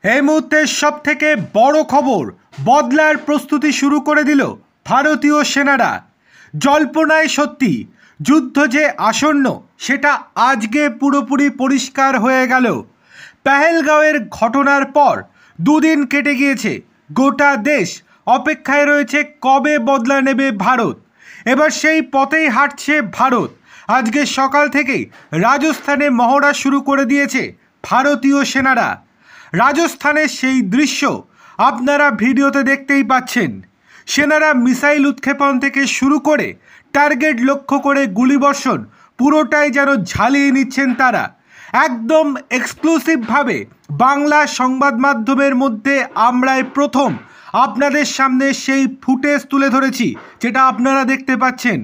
এই মুহূর্তে সবথেকে বড় খবর, বদলার প্রস্তুতি শুরু করে দিল ভারতীয় সেনারা। জল্পনায় সত্যি, যুদ্ধ যে আসন্ন সেটা আজকে পুরোপুরি পরিষ্কার হয়ে গেল। পেহেলগাঁওয়ের ঘটনার পর দুদিন কেটে গিয়েছে, গোটা দেশ অপেক্ষায় রয়েছে কবে বদলা নেবে ভারত। এবার সেই পথেই হাঁটছে ভারত। আজকে সকাল থেকেই রাজস্থানে মহড়া শুরু করে দিয়েছে ভারতীয় সেনারা। রাজস্থানের সেই দৃশ্য আপনারা ভিডিওতে দেখতেই পাচ্ছেন। সেনারা মিসাইল উৎক্ষেপণ থেকে শুরু করে টার্গেট লক্ষ্য করে গুলিবর্ষণ পুরোটাই যেন ঝালিয়ে নিচ্ছেন তারা। একদম এক্সক্লুসিভভাবে বাংলা সংবাদ মাধ্যমের মধ্যে আমরাই প্রথম আপনাদের সামনে সেই ফুটেজ তুলে ধরেছি, যেটা আপনারা দেখতে পাচ্ছেন।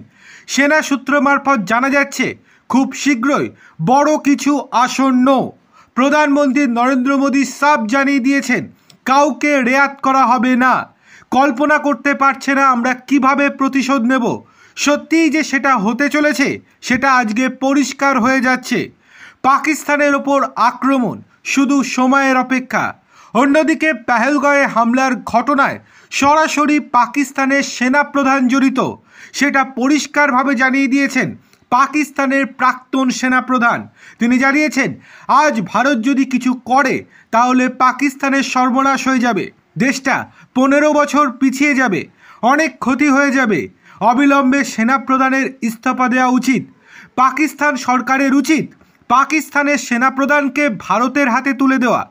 সেনা সূত্র মারফত জানা যাচ্ছে খুব শীঘ্রই বড় কিছু আসন্ন। প্রধানমন্ত্রী নরেন্দ্র মোদী সাফ জানিয়ে দিয়েছেন কাউকে রেয়াত করা হবে না। কল্পনা করতে পারছে না আমরা কিভাবে প্রতিশোধ নেব। সত্যিই যে সেটা হতে চলেছে সেটা আজকে পরিষ্কার হয়ে যাচ্ছে। পাকিস্তানের ওপর আক্রমণ শুধু সময়ের অপেক্ষা। অন্যদিকে পেহেলগাঁওয়ে হামলার ঘটনায় সরাসরি পাকিস্তানের সেনাপ্রধান জড়িত, সেটা পরিষ্কারভাবে জানিয়ে দিয়েছেন পাকিস্তানের প্রাক্তন সেনাপ্রধান। তিনি জানিয়েছেন আজ ভারত যদি কিছু করে তাহলে পাকিস্তানের সর্বনাশ হয়ে যাবে, দেশটা 15 বছর পিছিয়ে যাবে, অনেক ক্ষতি হয়ে যাবে। অবিলম্বে সেনাপ্রধানের ইস্তফা দেওয়া উচিত। পাকিস্তান সরকারের উচিত পাকিস্তানের সেনাপ্রধানকে ভারতের হাতে তুলে দেওয়া।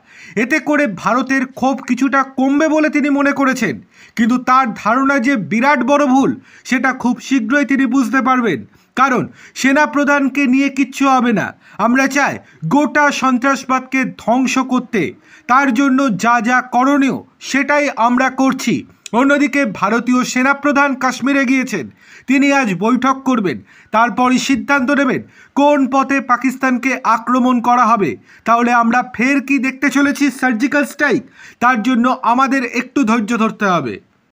এতে করে ভারতের ক্ষোভ কিছুটা কমবে বলে তিনি মনে করেছেন, কিন্তু তার ধারণা যে বিরাট বড় ভুল সেটা খুব শীঘ্রই তিনি বুঝতে পারবেন। কারণ সেনাপ্রধানকে নিয়ে কিচ্ছু হবে না। আমরা চাই গোটা সন্ত্রাসবাদকে ধ্বংস করতে, তার জন্য যা যা করণীয় সেটাই আমরা করছি। অন্যদিকে ভারতীয় সেনাপ্রধান কাশ্মীরে গিয়েছেন, তিনি আজ বৈঠক করবেন, তারপরই সিদ্ধান্ত নেবেন কোন পথে পাকিস্তানকে আক্রমণ করা হবে। তাহলে আমরা ফের কি দেখতে চলেছি সার্জিক্যাল স্ট্রাইক, তার জন্য আমাদের একটু ধৈর্য ধরতে হবে।